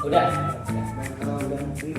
Udah. Dan kalau udah nanti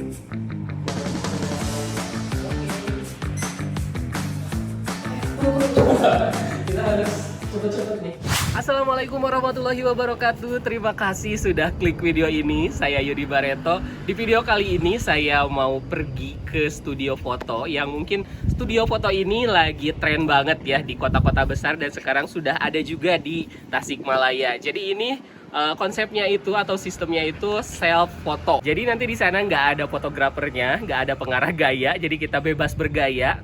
Kita harus cepet-cepet nih. Assalamualaikum warahmatullahi wabarakatuh. Terima kasih sudah klik video ini. Saya Yudi Bareto. Di video kali ini saya mau pergi ke studio foto yang mungkin studio foto ini lagi tren banget ya di kota-kota besar dan sekarang sudah ada juga di Tasikmalaya. Jadi ini konsepnya itu atau sistemnya itu self foto. Jadi nanti di sana nggak ada fotografernya, nggak ada pengarah gaya. Jadi kita bebas bergaya.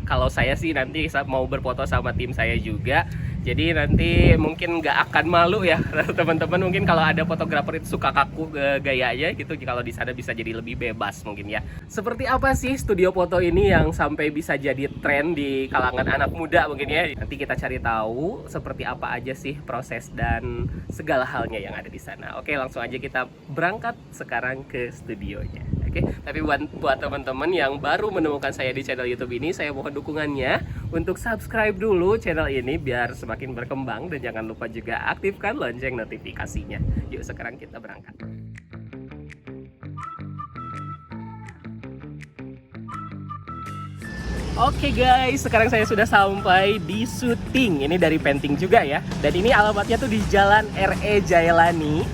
Kalau saya sih nanti mau berfoto sama tim saya juga. Jadi nanti mungkin nggak akan malu ya teman-teman. Mungkin kalau ada fotografer itu suka kaku gayanya gitu. Kalau di sana bisa jadi lebih bebas mungkin ya. Seperti apa sih studio foto ini yang sampai bisa jadi tren di kalangan anak muda mungkin ya. Nanti kita cari tahu seperti apa aja sih proses dan segala halnya yang ada di sana. Oke, langsung aja kita berangkat sekarang ke studionya. Oke, tapi buat teman-teman yang baru menemukan saya di channel YouTube ini, saya mohon dukungannya untuk subscribe dulu channel ini biar semakin berkembang dan jangan lupa juga aktifkan lonceng notifikasinya. Yuk sekarang kita berangkat. Oke guys, sekarang saya sudah sampai di syuting. Ini dari Penting juga ya. Dan ini alamatnya tuh di Jalan RE Jailani,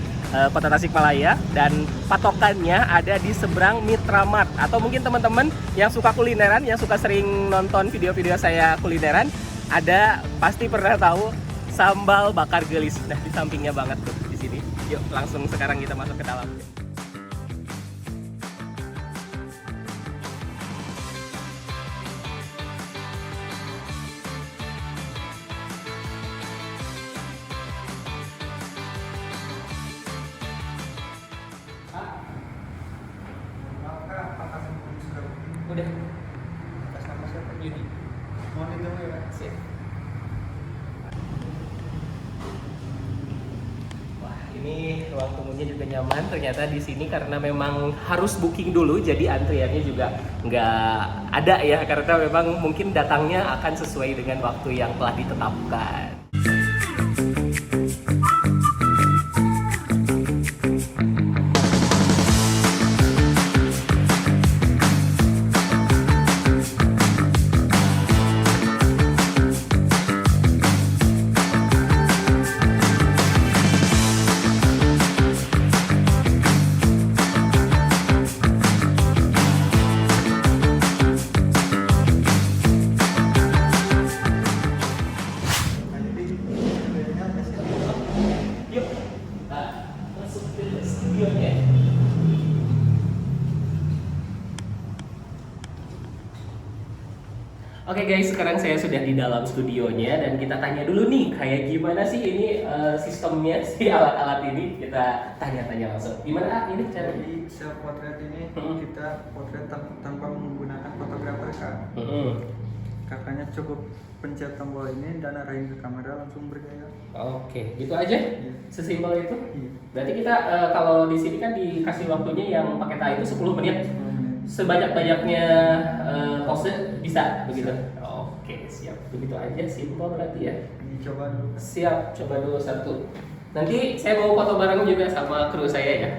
Kota Tasikmalaya, dan patokannya ada di seberang Mitra Mart. Atau mungkin teman-teman yang suka kulineran, yang suka sering nonton video-video saya kulineran, ada pasti pernah tahu sambal bakar gelis. Nah, di sampingnya banget tuh di sini. Yuk, langsung sekarang kita masuk ke dalam. Udah, atas nama siapa? Yudi. Mohon ditunggu ya Pak. Sip. Wah, ini ruang tunggunya juga nyaman ternyata di sini karena memang harus booking dulu, jadi antriannya juga nggak ada ya karena memang mungkin datangnya akan sesuai dengan waktu yang telah ditetapkan. Nah, jadi bedanya apa sih? Yuk, nah, masuk ke studionya. Oke guys, sekarang saya sudah di dalam studionya dan kita tanya dulu nih kayak gimana sih ini sistemnya si alat-alat ini. Kita tanya-tanya langsung. Gimana ini cara? Jadi self portrait ini Hmm. kita potret tanpa menggunakan fotografer Kak. Kakaknya cukup pencet tombol ini dan arahin ke kamera langsung bergaya. Oke, gitu aja? Iya. Sesimpel itu? Iya. Berarti kita kalau di sini kan dikasih waktunya yang pakai TAI itu 10 menit. Sebanyak-banyaknya pose bisa begitu? Oke, siap. Begitu aja, simpel berarti ya. Ini coba dulu Kak. Siap, coba dulu satu. Nanti saya mau foto bareng juga sama kru saya ya.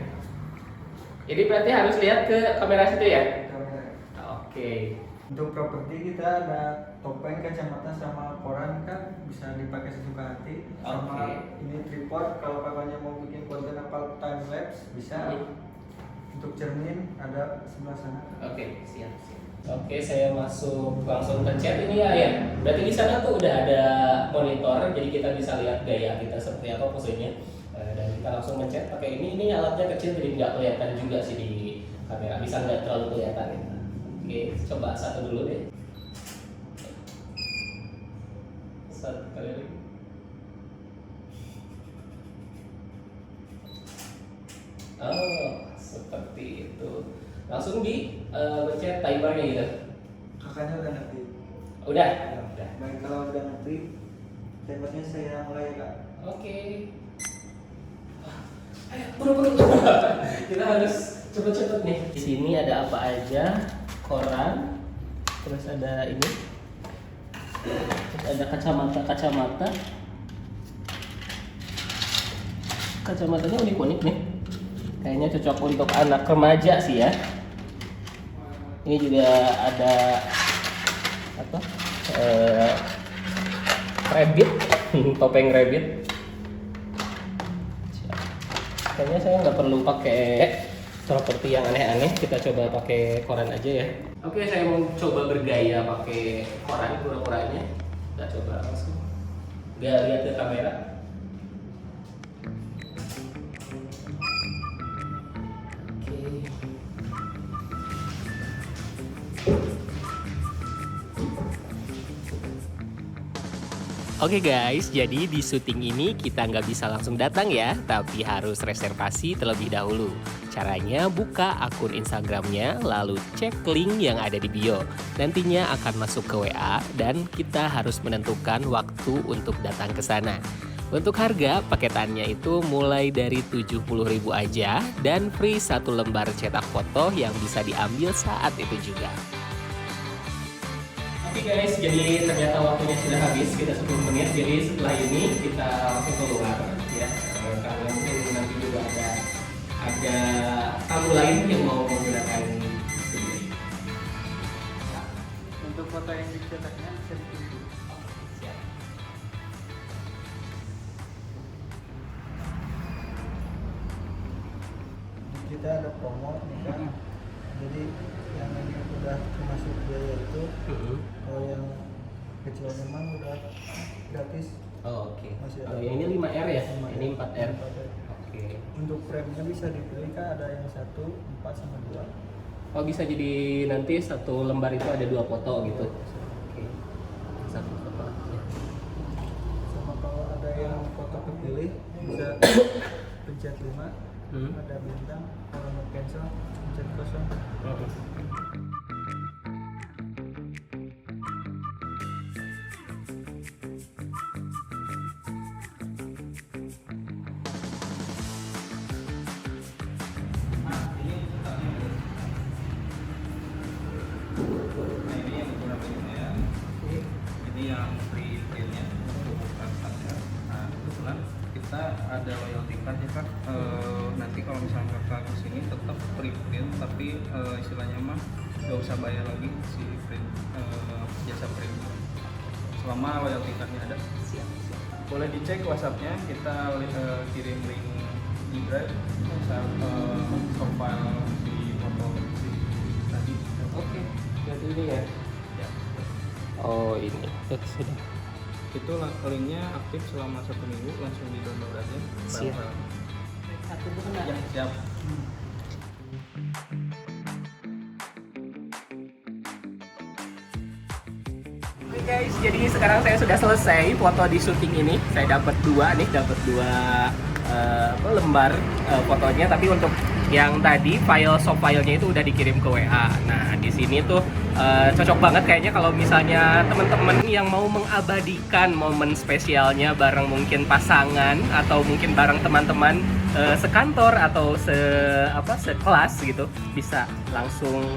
Jadi berarti harus lihat ke kamera situ ya? Kamera. Oke. Untuk properti kita ada topeng, kacamata sama koran kan bisa dipakai sesuka hati. Sama Oke. ini tripod kalau kakaknya mau bikin konten apa time lapse bisa. Untuk cermin ada sebelah sana. Oke, siap, siap. Oke, saya masuk langsung ke chat ini ya. Berarti di sana tuh udah ada monitor, jadi kita bisa lihat gaya kita seperti apa posenya. Dan kita langsung mencet pakai ini. Ini alatnya kecil jadi nggak kelihatan juga sih di kamera. Bisa nggak terlalu kelihatan ya. Oke, coba satu dulu deh. Satu kali lagi. Oh, seperti itu. Langsung di mencet timernya gitu. Kakaknya udah ngerti. Udah. Udah. Baik, kalau udah ngerti, timernya saya mulai Kak. Oke. Ayo, buru-buru. Kita harus cepet-cepet nih. Di sini ada apa aja? Koran. Terus ada ini. Terus ada kacamata. Kacamatanya unik-unik nih. Kayaknya cocok untuk anak remaja sih ya. Ini juga ada apa? Rabbit, topeng rabbit. Kayaknya saya nggak perlu pakai properti yang aneh-aneh. Kita coba pakai koran aja ya. Oke, saya mau coba bergaya pakai koran pura-puranya. Kita coba langsung. Nggak lihat ke kamera. Oke guys, jadi di syuting ini kita nggak bisa langsung datang ya, tapi harus reservasi terlebih dahulu. Caranya buka akun Instagramnya, lalu cek link yang ada di bio. Nantinya akan masuk ke WA dan kita harus menentukan waktu untuk datang ke sana. Untuk harga, paketannya itu mulai dari 70.000 aja dan free 1 lembar cetak foto yang bisa diambil saat itu juga. Oke guys, jadi ternyata waktunya sudah habis, kita 10 menit. Jadi setelah ini kita langsung keluar ya, karena mungkin nanti juga ada tamu lain yang mau menggunakan studio. Untuk foto yang dicetaknya bisa ditunggu. Siap. Kita ada promo nih kan. Jadi yang ini udah termasuk biaya itu. Kalau yang kecil memang udah gratis. Oh, oke. Masih ada. Oh, yang ini 5R ya? 5R. Ini 4R. 4R. Oke. Untuk frame-nya bisa dipilih kan, ada yang 1, 4 sama 2. Oh, bisa jadi nanti 1 lembar itu ada 2 foto gitu. Oke. 1 foto. Ya. Sama kalau ada yang foto kepilih bisa pencet 5. Ada bintang, kalau mau cancel pencet 0. Ini yang free printnya untuk transaksinya. Nah kebetulan kita ada loyalty card ya kak. Nanti kalau misalnya kakak kesini tetap free print, tapi istilahnya mah nggak usah bayar lagi si print jasa print selama loyalty cardnya ada. Siap. Boleh dicek WhatsAppnya, kita kirim link di drive profile si foto si tadi. Oke. Berarti ini ya. Oh, ini. Sudah. Itu linknya aktif selama 1 minggu, langsung di download aja Siap. file-file. Ya, siap. Oke guys, jadi sekarang saya sudah selesai foto di syuting ini. Saya dapat 2 nih, dapat 2 lembar fotonya. Tapi untuk yang tadi soft filenya itu udah dikirim ke WA. Nah di sini tuh cocok banget kayaknya kalau misalnya teman-teman yang mau mengabadikan momen spesialnya bareng mungkin pasangan atau mungkin bareng teman-teman sekantor atau sekelas gitu, bisa langsung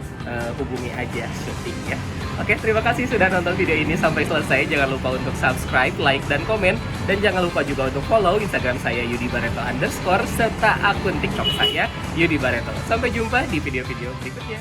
hubungi aja syuting ya. Oke, terima kasih sudah nonton video ini sampai selesai. Jangan lupa untuk subscribe, like, dan komen. Dan jangan lupa juga untuk follow Instagram saya Yudi Bareto _ serta akun TikTok saya Yudi Bareto. Sampai jumpa di video-video berikutnya.